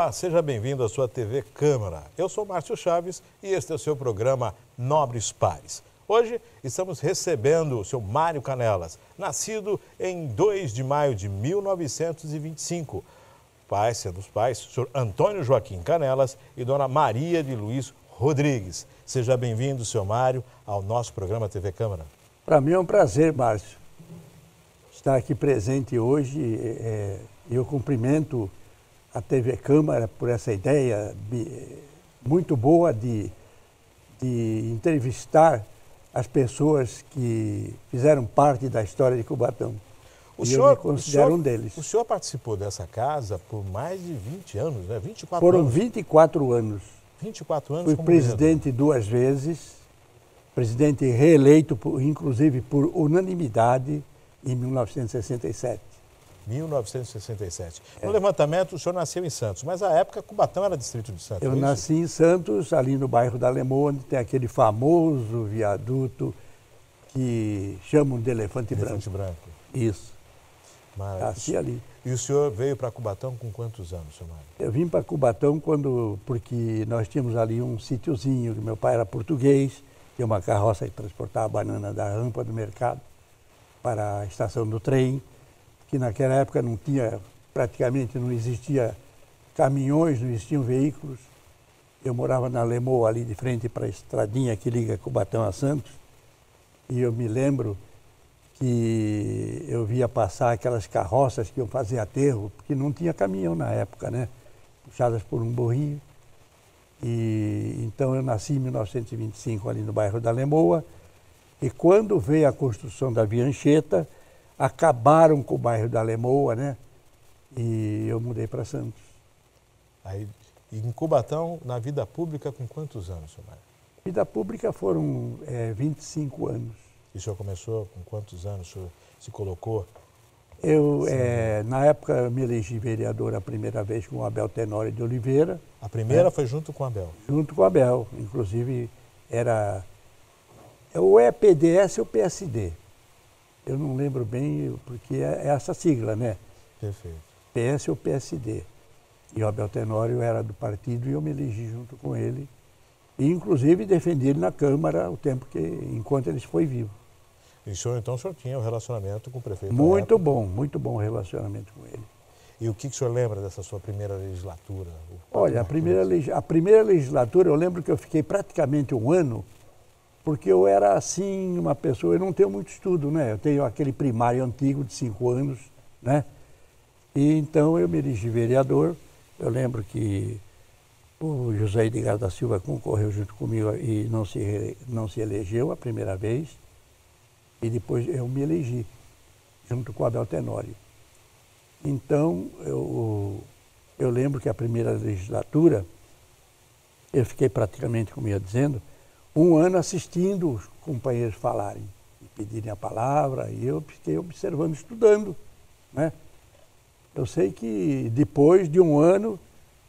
Olá, seja bem-vindo à sua TV Câmara. Eu sou Márcio Chaves e este é o seu programa Nobres Pares. Hoje estamos recebendo o seu Mário Canelas, nascido em 2 de maio de 1925. Pai, sendo os pais, o senhor Antônio Joaquim Canelas e dona Maria de Luiz Rodrigues. Seja bem-vindo, seu Mário, ao nosso programa TV Câmara. Para mim é um prazer, Márcio, estar aqui presente hoje. Eu cumprimento a TV Câmara por essa ideia muito boa de entrevistar as pessoas que fizeram parte da história de Cubatão. Eu me considero um deles. O senhor participou dessa casa por mais de 20 anos, né? 24 Foram anos. 24 anos. 24 anos Fui como presidente vereador. 2 vezes, presidente reeleito, inclusive por unanimidade, em 1967. 1967. No levantamento, o senhor nasceu em Santos, mas à época Cubatão era distrito de Santos. Eu nasci em Santos, ali no bairro da Lemoa, onde tem aquele famoso viaduto que chamam de Elefante Branco. Elefante Branco. Isso, Mas, nasci ali. E o senhor veio para Cubatão com quantos anos, seu Mário? Eu vim para Cubatão porque nós tínhamos ali um sítiozinho, que meu pai era português, tinha uma carroça que transportava banana da rampa do mercado para a estação do trem, que naquela época praticamente não existia caminhões, não existiam veículos. Eu morava na Lemoa, ali de frente para a estradinha que liga Cubatão a Santos, e eu me lembro que eu via passar aquelas carroças que iam fazer aterro, porque não tinha caminhão na época, né? Puxadas por um burrinho. E então eu nasci em 1925 ali no bairro da Lemoa, e quando veio a construção da Via Anchieta, acabaram com o bairro da Lemoa, né? E eu mudei para Santos. Aí, e em Cubatão, na vida pública, com quantos anos, seu Mário? Vida pública foram 25 anos. E o senhor começou com quantos anos? O senhor se colocou? Na época, eu me elegi vereador a primeira vez com o Abel Tenório de Oliveira. A primeira foi junto com o Abel? Junto com o Abel. Inclusive, era ou PDS ou PSD. Eu não lembro bem, porque é essa sigla, né? Perfeito. PS ou PSD. E o Abel Tenório era do partido e eu me elegi junto com ele. E, inclusive, defendi ele na Câmara enquanto ele foi vivo. E o senhor, então, tinha um relacionamento com o prefeito? Muito bom o relacionamento com ele. E o que o senhor lembra dessa sua primeira legislatura? Olha, a primeira legislatura, eu lembro que eu fiquei praticamente um ano, porque eu era, assim, uma pessoa, eu não tenho muito estudo, né? Eu tenho aquele primário antigo de 5 anos, né? E então eu me elegi vereador. Eu lembro que o José Edgar da Silva concorreu junto comigo e não se elegeu a primeira vez. E depois eu me elegi, junto com o Abel Tenório. Então, eu lembro que a primeira legislatura, eu fiquei praticamente, como ia dizendo, um ano assistindo os companheiros falarem, e pedirem a palavra, e eu fiquei observando, estudando, né? Eu sei que depois de um ano,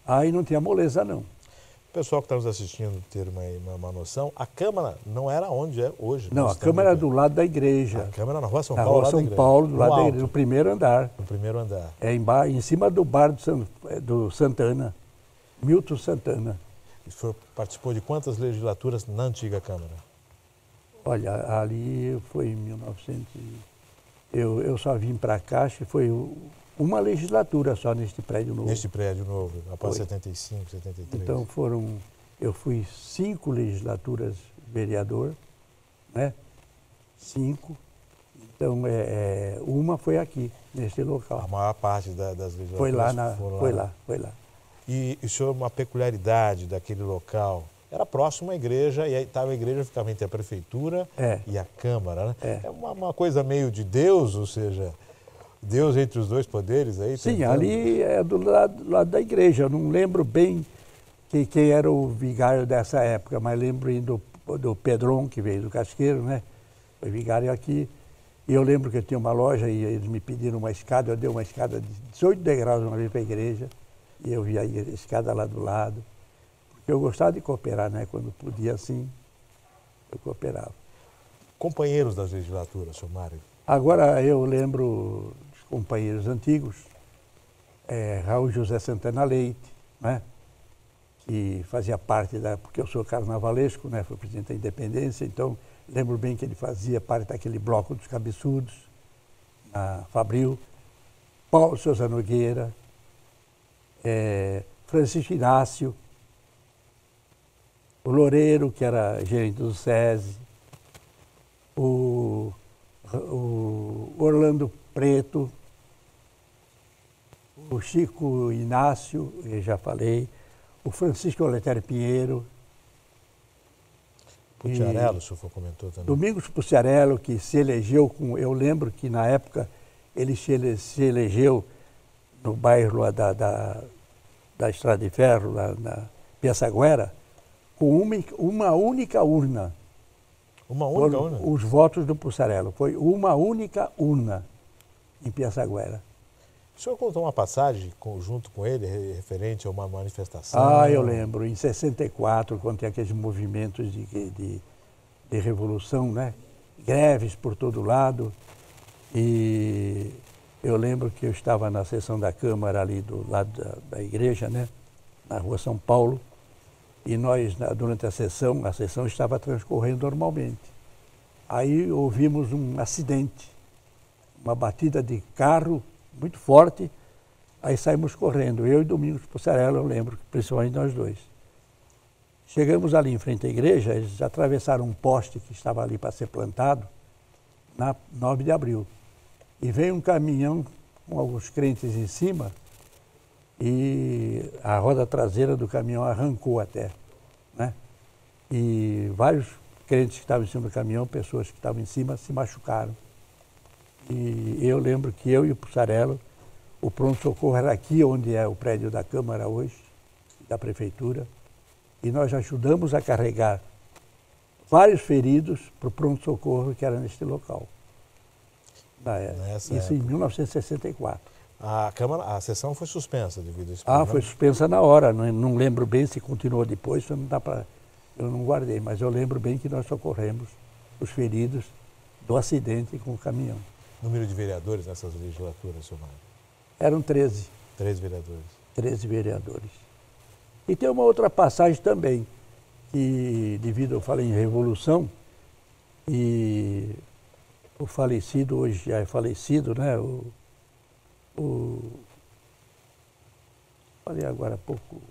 aí não tinha moleza, não. O pessoal que está nos assistindo ter uma noção, a Câmara não era onde é hoje. Não, a Câmara era do lado da igreja. A Câmara na Rua São na Paulo, Rua São Paulo, do lado da igreja, no primeiro andar. No primeiro andar. Em cima do bar do Santana, Milton Santana. O senhor participou de quantas legislaturas na antiga Câmara? Olha, ali foi em 1900. Eu só vim para cá, acho que foi uma legislatura só neste prédio novo. Neste prédio novo, após 75, 73. Então eu fui 5 legislaturas vereador, né? 5. Então uma foi aqui, neste local. A maior parte das legislaturas foi lá. E o senhor, uma peculiaridade daquele local, era próximo à igreja, e aí a igreja ficava entre a prefeitura e a Câmara, né? É uma coisa meio de Deus, ou seja, Deus entre os dois poderes aí? Sim, ali é do lado da igreja. Eu não lembro bem quem era o vigário dessa época, mas lembro do Pedron, que veio do Casqueiro, né? Foi vigário aqui. E eu lembro que eu tinha uma loja e eles me pediram uma escada, eu dei uma escada de 18 degraus uma vez para a igreja, e eu via a escada lá do lado. Porque eu gostava de cooperar, né? Quando podia, assim, eu cooperava. Companheiros das legislaturas, senhor Mário? Agora eu lembro dos companheiros antigos, Raul José Santana Leite, né? Que fazia parte porque eu sou carnavalesco, né? Fui presidente da Independência, então lembro bem que ele fazia parte daquele bloco dos cabeçudos, na Fabril, Paulo Sousa Nogueira, Francisco Inácio, o Loureiro, que era gerente do SESI, o Orlando Preto, o Chico Inácio, eu já falei, o Francisco Oletério Pinheiro. Pucciarello, o senhor comentou também. Domingos Pucciarello, que se elegeu eu lembro que na época ele se elegeu no bairro lá da Estrada de Ferro, lá na Piaçaguera, com uma única urna. Uma única urna? Os votos do Pucciarello. Foi uma única urna em Piaçaguera. O senhor contou uma passagem junto com ele, referente a uma manifestação? Eu lembro. Em 64, quando tem aqueles movimentos de revolução, né? Greves por todo lado. E eu lembro que eu estava na sessão da Câmara ali do lado da igreja, né? Na rua São Paulo. E nós, durante a sessão estava transcorrendo normalmente. Aí ouvimos um acidente, uma batida de carro muito forte, aí saímos correndo, eu e Domingos Pucciarello, eu lembro, principalmente nós dois. Chegamos ali em frente à igreja, eles atravessaram um poste que estava ali para ser plantado, na 9 de abril. E veio um caminhão com alguns crentes em cima, e a roda traseira do caminhão arrancou até, né? E vários crentes que estavam em cima do caminhão, pessoas que estavam em cima, se machucaram. E eu lembro que eu e o Pucciarello, o pronto-socorro era aqui onde é o prédio da Câmara hoje, da Prefeitura, e nós ajudamos a carregar vários feridos para o pronto-socorro que era neste local. Isso em 1964. A sessão foi suspensa devido a isso. Ah, foi suspensa na hora, não lembro bem se continuou depois, não dá para, eu não guardei, mas eu lembro bem que nós socorremos os feridos do acidente com o caminhão. Número de vereadores nessas legislaturas, senhor Mário? Eram 13. 13 vereadores. 13 vereadores. E tem uma outra passagem também, que devido, eu falei em revolução, e o falecido, hoje já é falecido, né? Falei agora há pouco,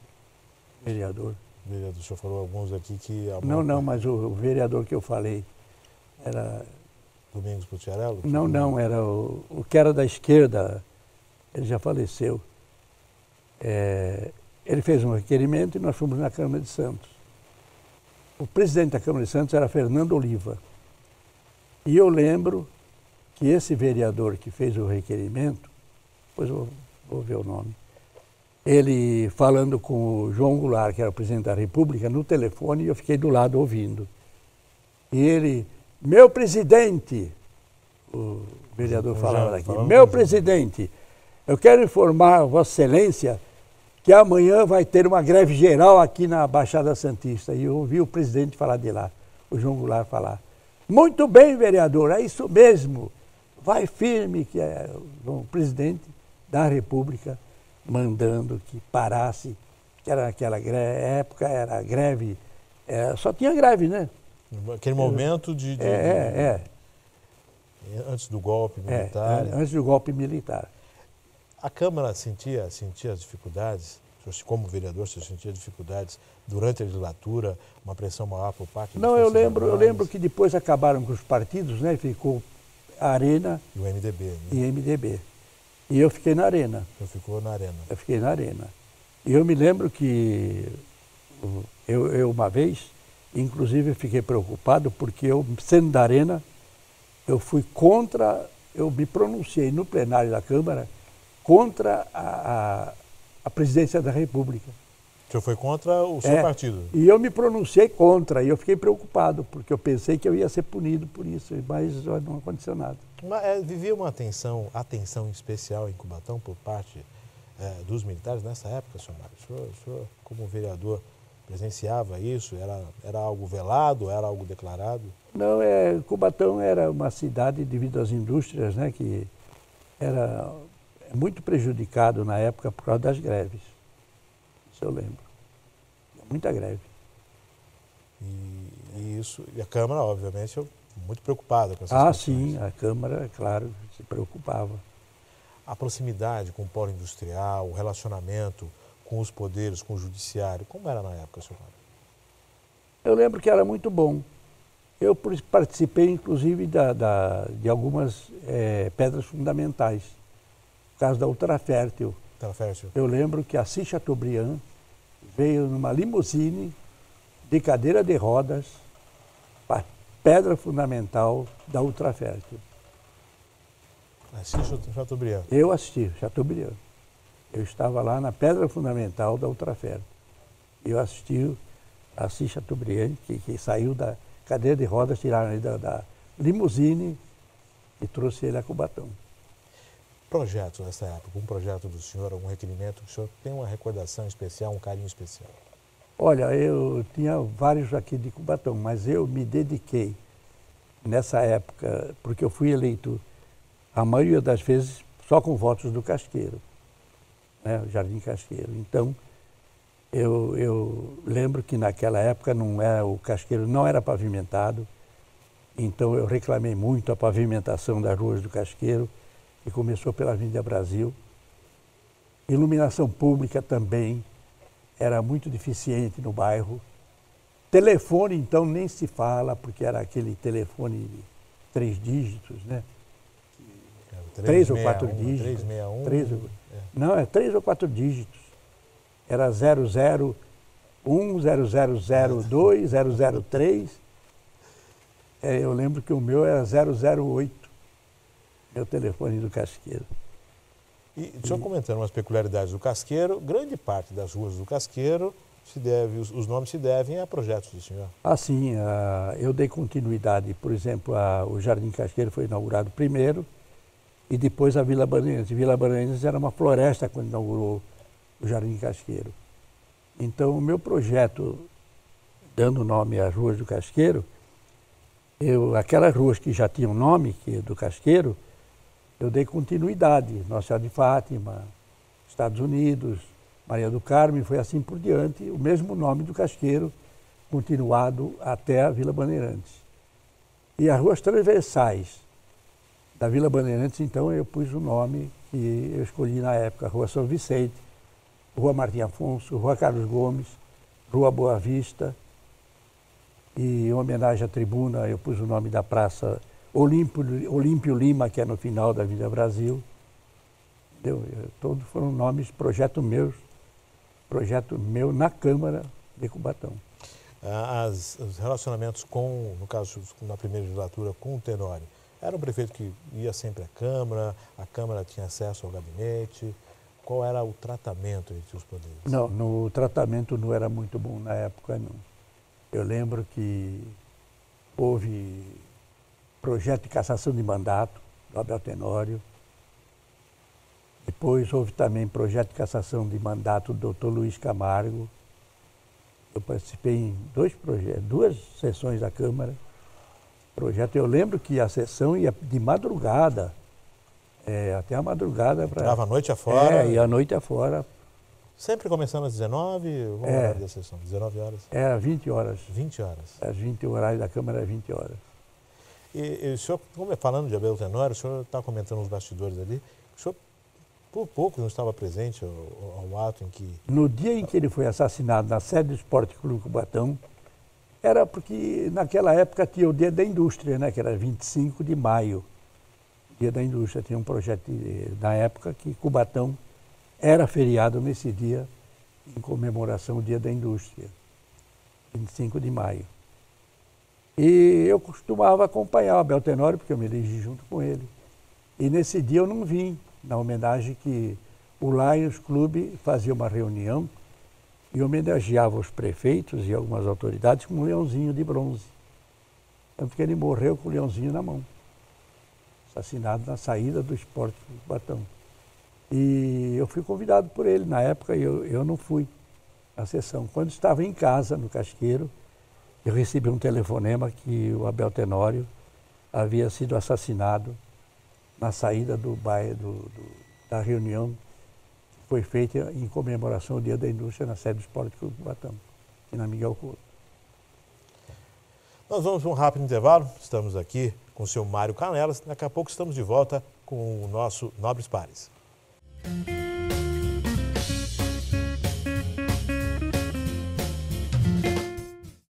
vereador. O senhor falou alguns aqui que... Não, mas o vereador que eu falei era... Domingos Pucciarello? Não, era o que era da esquerda, ele já faleceu. Ele fez um requerimento e nós fomos na Câmara de Santos. O presidente da Câmara de Santos era Fernando Oliva. E eu lembro que esse vereador que fez o requerimento, depois eu vou ver o nome, ele falando com o João Goulart, que era o presidente da República, no telefone, e eu fiquei do lado ouvindo. E ele... Meu presidente, o vereador falava daqui, meu presidente, eu quero informar Vossa Excelência que amanhã vai ter uma greve geral aqui na Baixada Santista. E eu ouvi o presidente falar de lá, o João Goulart falar. Muito bem, vereador, é isso mesmo. Vai firme, que é o presidente da República mandando que parasse, que era aquela época, era greve, só tinha greve, né? Aquele momento antes do golpe militar. Antes do golpe militar. A Câmara sentia as dificuldades, como vereador, você sentia dificuldades durante a legislatura, uma pressão maior por parte dos Não, eu lembro que depois acabaram com os partidos, né? Ficou a Arena e o MDB. Né? E MDB. E eu fiquei na Arena. Eu ficou na Arena. Eu fiquei na Arena. E eu me lembro que eu uma vez, inclusive, fiquei preocupado porque eu, sendo da Arena, eu me pronunciei no plenário da Câmara contra a presidência da República. O senhor foi contra o seu partido? E eu me pronunciei contra, e eu fiquei preocupado, porque eu pensei que eu ia ser punido por isso, mas não aconteceu nada. Mas, vivia uma atenção especial em Cubatão por parte dos militares nessa época, senhor Mário? O senhor, como vereador, presenciava isso? Era algo velado? Era algo declarado? Não, Cubatão era uma cidade, devido às indústrias, né, que era muito prejudicado na época por causa das greves. Isso eu lembro. Muita greve. E a Câmara, obviamente, muito preocupada com essas questões. Sim, a Câmara, claro, se preocupava. A proximidade com o polo industrial, o relacionamento com os poderes, com o judiciário, como era na época, senhor Mário? Eu lembro que era muito bom. Eu participei, inclusive, de algumas pedras fundamentais. No caso da Ultrafértil. Eu lembro que Assis Chateaubriand veio numa limusine de cadeira de rodas para a pedra fundamental da Ultrafértil. Assis Chateaubriand? Eu assisti, Chateaubriand. Eu estava lá na pedra fundamental da Ultrafértil. Eu assisti Assis Chateaubriand, que saiu da cadeira de rodas, tiraram ele da limusine e trouxe ele a Cubatão. Projetos nessa época, um projeto do senhor, algum requerimento, o senhor tem uma recordação especial, um carinho especial? Olha, eu tinha vários aqui de Cubatão, mas eu me dediquei nessa época, porque eu fui eleito, a maioria das vezes, só com votos do Casqueiro, né, o Jardim Casqueiro. Então, eu lembro que naquela época o Casqueiro não era pavimentado, então eu reclamei muito a pavimentação das ruas do Casqueiro, que começou pela Avenida Brasil. Iluminação pública também era muito deficiente no bairro. Telefone, então, nem se fala, porque era aquele telefone de 3 dígitos, né? 3 ou 4 dígitos. 361. Não, é 3 ou 4 dígitos. Era 001, 0002, 003. Eu lembro que o meu era 008, meu telefone do Casqueiro. E o senhor comentando umas peculiaridades do Casqueiro, grande parte das ruas do Casqueiro, os nomes se devem a projetos do senhor. Sim, eu dei continuidade. Por exemplo, o Jardim Casqueiro foi inaugurado primeiro e depois a Vila Bandeirantes. Vila Bandeirantes era uma floresta quando inaugurou o Jardim Casqueiro. Então, o meu projeto, dando nome às ruas do Casqueiro, aquelas ruas que já tinham nome, do Casqueiro, eu dei continuidade. Nossa Senhora de Fátima, Estados Unidos, Maria do Carmo, foi assim por diante, o mesmo nome do Casqueiro, continuado até a Vila Bandeirantes. E as ruas transversais da Vila Bandeirantes, então, eu pus o nome que eu escolhi na época, Rua São Vicente, Rua Martim Afonso, Rua Carlos Gomes, Rua Boa Vista. E em homenagem à tribuna, eu pus o nome da Praça Olímpio Lima, que é no final da Avenida Brasil. Todos foram nomes, projeto meu na Câmara de Cubatão. Os relacionamentos no caso, na primeira legislatura, com o Tenório, era um prefeito que ia sempre à Câmara, a Câmara tinha acesso ao gabinete. Qual era o tratamento entre os poderes? Não, o tratamento não era muito bom na época, não. Eu lembro que houve projeto de cassação de mandato do Abel Tenório. Depois houve também projeto de cassação de mandato do Dr. Luiz Camargo. Eu participei em duas sessões da Câmara. Eu lembro que a sessão ia de madrugada, até a madrugada. Entrava a noite afora? Ia a noite afora. Sempre começando às 19, o horário da sessão, 19 horas? Era 20 horas. 20 horas. Às 20 horários da Câmara, 20 horas. E o senhor, falando de Abel Tenório, o senhor está comentando nos bastidores ali, o senhor por pouco não estava presente ao ato em que... No dia em que ele foi assassinado na sede do Esporte Clube Cubatão, era porque naquela época tinha o Dia da Indústria, né, que era 25 de maio. Dia da Indústria, tinha um projeto na época que Cubatão era feriado nesse dia, em comemoração ao Dia da Indústria, 25 de maio. E eu costumava acompanhar o Abel Tenório, porque eu me elegi junto com ele. E nesse dia eu não vim, na homenagem que o Lions Clube fazia uma reunião e homenageava os prefeitos e algumas autoridades com um leãozinho de bronze. Tanto que ele morreu com o leãozinho na mão, assassinado na saída do Esporte do Cubatão. E eu fui convidado por ele, na época eu não fui à sessão. Quando estava em casa, no Casqueiro, eu recebi um telefonema que o Abel Tenório havia sido assassinado na saída do bairro, da reunião que foi feita em comemoração ao Dia da Indústria na sede do Esporte Clube Cubatão, aqui na Miguel Couto. Nós vamos para um rápido intervalo, estamos aqui com o senhor Mário Canelas, daqui a pouco estamos de volta com o nosso Nobres Pares.